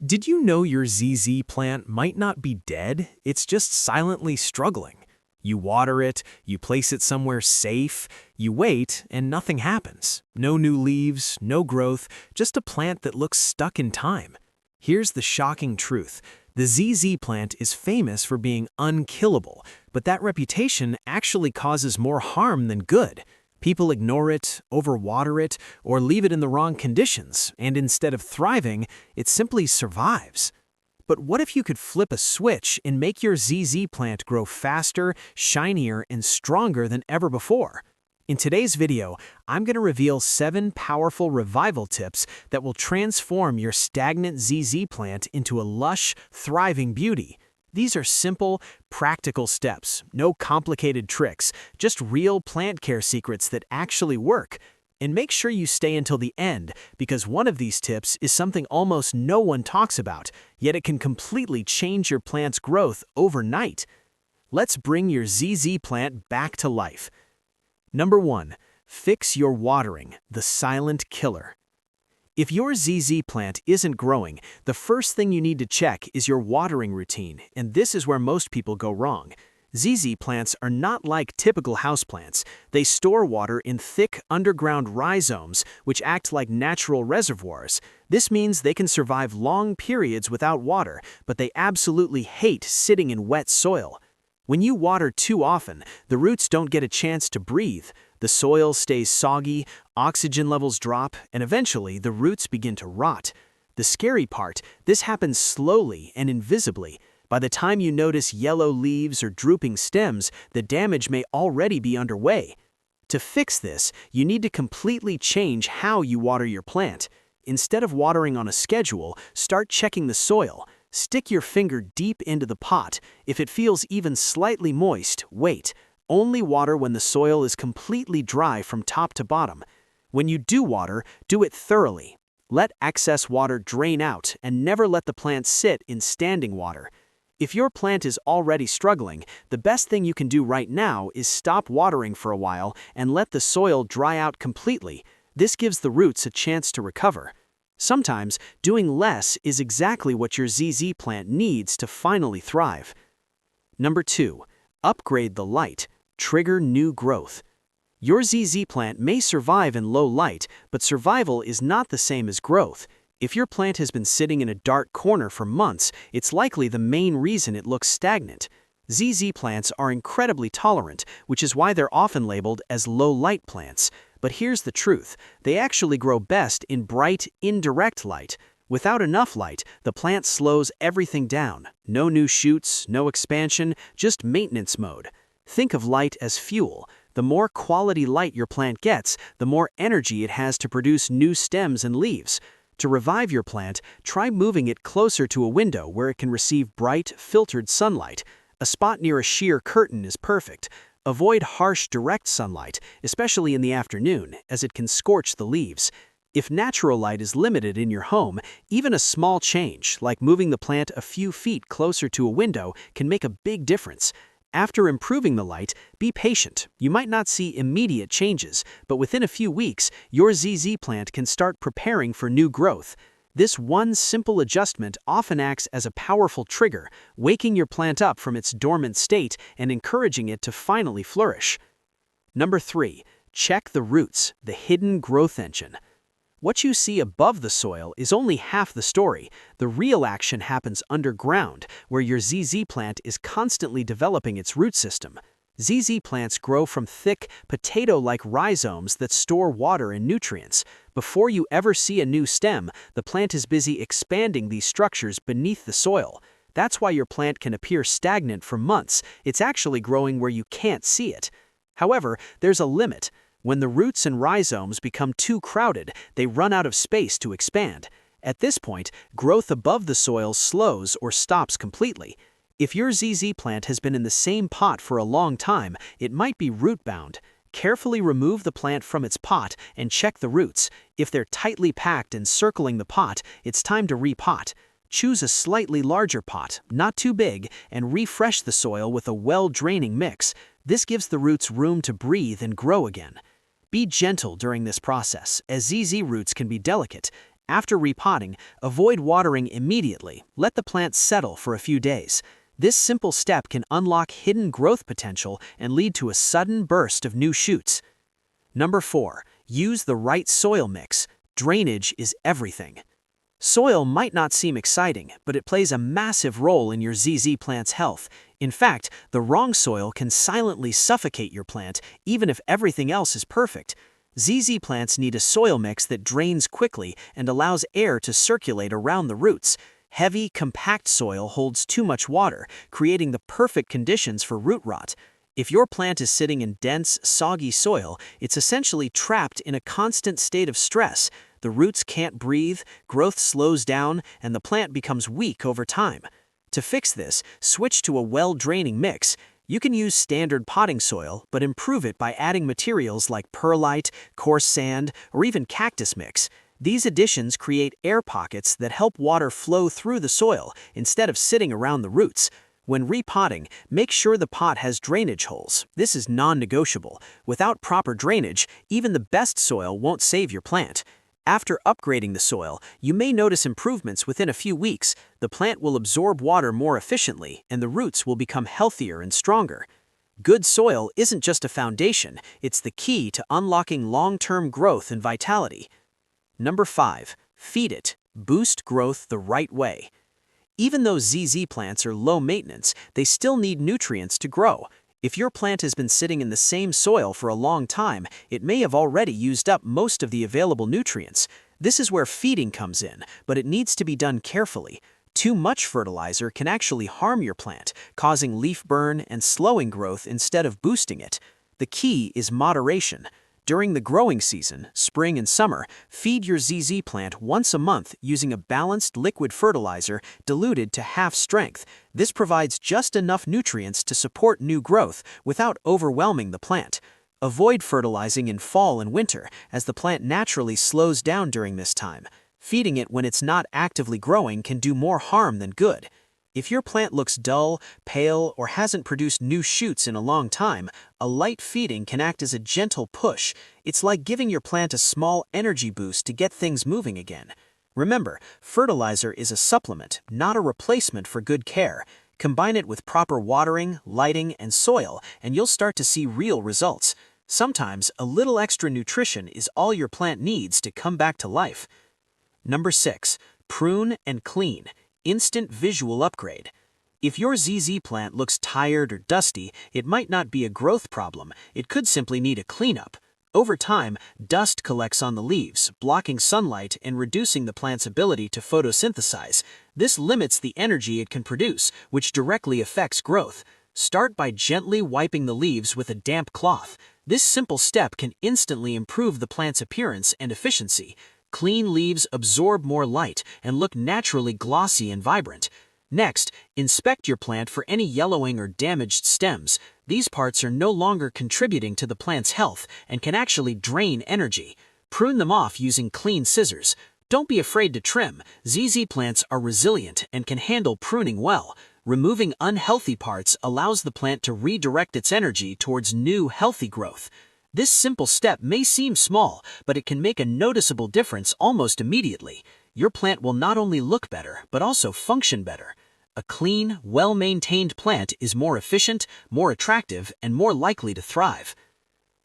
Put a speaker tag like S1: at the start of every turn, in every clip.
S1: Did you know your ZZ plant might not be dead? It's just silently struggling. You water it, you place it somewhere safe, you wait, and nothing happens. No new leaves, no growth, just a plant that looks stuck in time. Here's the shocking truth. The ZZ plant is famous for being unkillable, but that reputation actually causes more harm than good. People ignore it, overwater it, or leave it in the wrong conditions, and instead of thriving, it simply survives. But what if you could flip a switch and make your ZZ plant grow faster, shinier, and stronger than ever before? In today's video, I'm going to reveal 7 powerful revival tips that will transform your stagnant ZZ plant into a lush, thriving beauty. These are simple, practical steps, no complicated tricks, just real plant care secrets that actually work. And make sure you stay until the end, because one of these tips is something almost no one talks about, yet it can completely change your plant's growth overnight. Let's bring your ZZ plant back to life. Number 1. Fix your watering, the silent killer. If your ZZ plant isn't growing, the first thing you need to check is your watering routine, and this is where most people go wrong. ZZ plants are not like typical houseplants. They store water in thick underground rhizomes, which act like natural reservoirs. This means they can survive long periods without water, but they absolutely hate sitting in wet soil. When you water too often, the roots don't get a chance to breathe. The soil stays soggy, oxygen levels drop, and eventually the roots begin to rot. The scary part, this happens slowly and invisibly. By the time you notice yellow leaves or drooping stems, the damage may already be underway. To fix this, you need to completely change how you water your plant. Instead of watering on a schedule, start checking the soil. Stick your finger deep into the pot. If it feels even slightly moist, wait. Only water when the soil is completely dry from top to bottom. When you do water, do it thoroughly. Let excess water drain out and never let the plant sit in standing water. If your plant is already struggling, the best thing you can do right now is stop watering for a while and let the soil dry out completely. This gives the roots a chance to recover. Sometimes, doing less is exactly what your ZZ plant needs to finally thrive. Number 2. Upgrade the light. Trigger new growth. Your ZZ plant may survive in low light, but survival is not the same as growth. If your plant has been sitting in a dark corner for months, it's likely the main reason it looks stagnant. ZZ plants are incredibly tolerant, which is why they're often labeled as low-light plants. But here's the truth. They actually grow best in bright, indirect light. Without enough light, the plant slows everything down. No new shoots, no expansion, just maintenance mode. Think of light as fuel. The more quality light your plant gets, the more energy it has to produce new stems and leaves. To revive your plant, try moving it closer to a window where it can receive bright, filtered sunlight. A spot near a sheer curtain is perfect. Avoid harsh, direct sunlight, especially in the afternoon, as it can scorch the leaves. If natural light is limited in your home, even a small change, like moving the plant a few feet closer to a window, can make a big difference. After improving the light, be patient. You might not see immediate changes, but within a few weeks, your ZZ plant can start preparing for new growth. This one simple adjustment often acts as a powerful trigger, waking your plant up from its dormant state and encouraging it to finally flourish. Number 3. Check the roots, the hidden growth engine. What you see above the soil is only half the story. The real action happens underground, where your ZZ plant is constantly developing its root system. ZZ plants grow from thick, potato-like rhizomes that store water and nutrients. Before you ever see a new stem, the plant is busy expanding these structures beneath the soil. That's why your plant can appear stagnant for months. It's actually growing where you can't see it. However, there's a limit. When the roots and rhizomes become too crowded, they run out of space to expand. At this point, growth above the soil slows or stops completely. If your ZZ plant has been in the same pot for a long time, it might be root-bound. Carefully remove the plant from its pot and check the roots. If they're tightly packed and circling the pot, it's time to repot. Choose a slightly larger pot, not too big, and refresh the soil with a well-draining mix. This gives the roots room to breathe and grow again. Be gentle during this process, as ZZ roots can be delicate. After repotting, avoid watering immediately. Let the plant settle for a few days. This simple step can unlock hidden growth potential and lead to a sudden burst of new shoots. Number 4. Use the right soil mix. Drainage is everything. Soil might not seem exciting, but it plays a massive role in your ZZ plant's health. In fact, the wrong soil can silently suffocate your plant, even if everything else is perfect. ZZ plants need a soil mix that drains quickly and allows air to circulate around the roots. Heavy, compact soil holds too much water, creating the perfect conditions for root rot. If your plant is sitting in dense, soggy soil, it's essentially trapped in a constant state of stress. The roots can't breathe, growth slows down, and the plant becomes weak over time. To fix this, switch to a well-draining mix. You can use standard potting soil, but improve it by adding materials like perlite, coarse sand, or even cactus mix. These additions create air pockets that help water flow through the soil instead of sitting around the roots. When repotting, make sure the pot has drainage holes. This is non-negotiable. Without proper drainage, even the best soil won't save your plant. After upgrading the soil, you may notice improvements within a few weeks. The plant will absorb water more efficiently, and the roots will become healthier and stronger. Good soil isn't just a foundation, it's the key to unlocking long-term growth and vitality. Number 5. Feed it. Boost growth the right way. Even though ZZ plants are low maintenance, they still need nutrients to grow. If your plant has been sitting in the same soil for a long time, it may have already used up most of the available nutrients. This is where feeding comes in, but it needs to be done carefully. Too much fertilizer can actually harm your plant, causing leaf burn and slowing growth instead of boosting it. The key is moderation. During the growing season, spring and summer, feed your ZZ plant once a month using a balanced liquid fertilizer diluted to half strength. This provides just enough nutrients to support new growth without overwhelming the plant. Avoid fertilizing in fall and winter, as the plant naturally slows down during this time. Feeding it when it's not actively growing can do more harm than good. If your plant looks dull, pale, or hasn't produced new shoots in a long time, a light feeding can act as a gentle push. It's like giving your plant a small energy boost to get things moving again. Remember, fertilizer is a supplement, not a replacement for good care. Combine it with proper watering, lighting, and soil, and you'll start to see real results. Sometimes, a little extra nutrition is all your plant needs to come back to life. Number 6. Prune and clean. Instant visual upgrade. If your ZZ plant looks tired or dusty, it might not be a growth problem. It could simply need a cleanup. Over time, dust collects on the leaves, blocking sunlight and reducing the plant's ability to photosynthesize. This limits the energy it can produce, which directly affects growth. Start by gently wiping the leaves with a damp cloth. This simple step can instantly improve the plant's appearance and efficiency. Clean leaves absorb more light and look naturally glossy and vibrant. Next, inspect your plant for any yellowing or damaged stems. These parts are no longer contributing to the plant's health and can actually drain energy. Prune them off using clean scissors. Don't be afraid to trim. ZZ plants are resilient and can handle pruning well. Removing unhealthy parts allows the plant to redirect its energy towards new, healthy growth. This simple step may seem small, but it can make a noticeable difference almost immediately. Your plant will not only look better, but also function better. A clean, well-maintained plant is more efficient, more attractive, and more likely to thrive.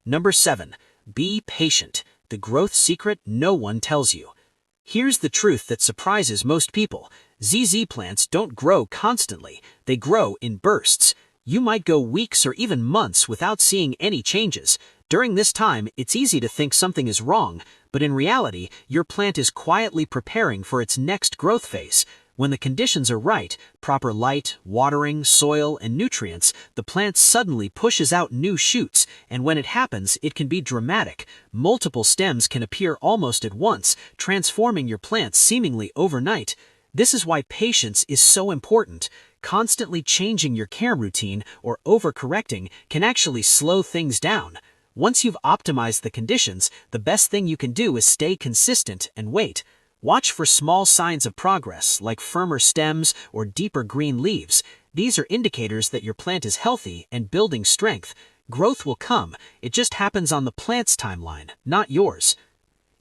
S1: Number 7. Be patient. The growth secret no one tells you. Here's the truth that surprises most people. ZZ plants don't grow constantly. They grow in bursts. You might go weeks or even months without seeing any changes. During this time, it's easy to think something is wrong, but in reality, your plant is quietly preparing for its next growth phase. When the conditions are right, proper light, watering, soil, and nutrients, the plant suddenly pushes out new shoots, and when it happens, it can be dramatic. Multiple stems can appear almost at once, transforming your plant seemingly overnight. This is why patience is so important. Constantly changing your care routine or overcorrecting can actually slow things down. Once you've optimized the conditions, the best thing you can do is stay consistent and wait. Watch for small signs of progress, like firmer stems or deeper green leaves. These are indicators that your plant is healthy and building strength. Growth will come. It just happens on the plant's timeline, not yours.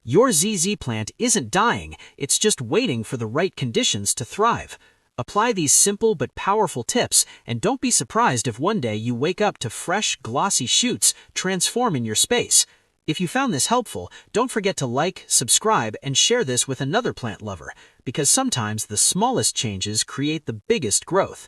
S1: Your ZZ plant isn't dying, it's just waiting for the right conditions to thrive. Apply these simple but powerful tips, and don't be surprised if one day you wake up to fresh, glossy shoots transform in your space. If you found this helpful, don't forget to like, subscribe, and share this with another plant lover, because sometimes the smallest changes create the biggest growth.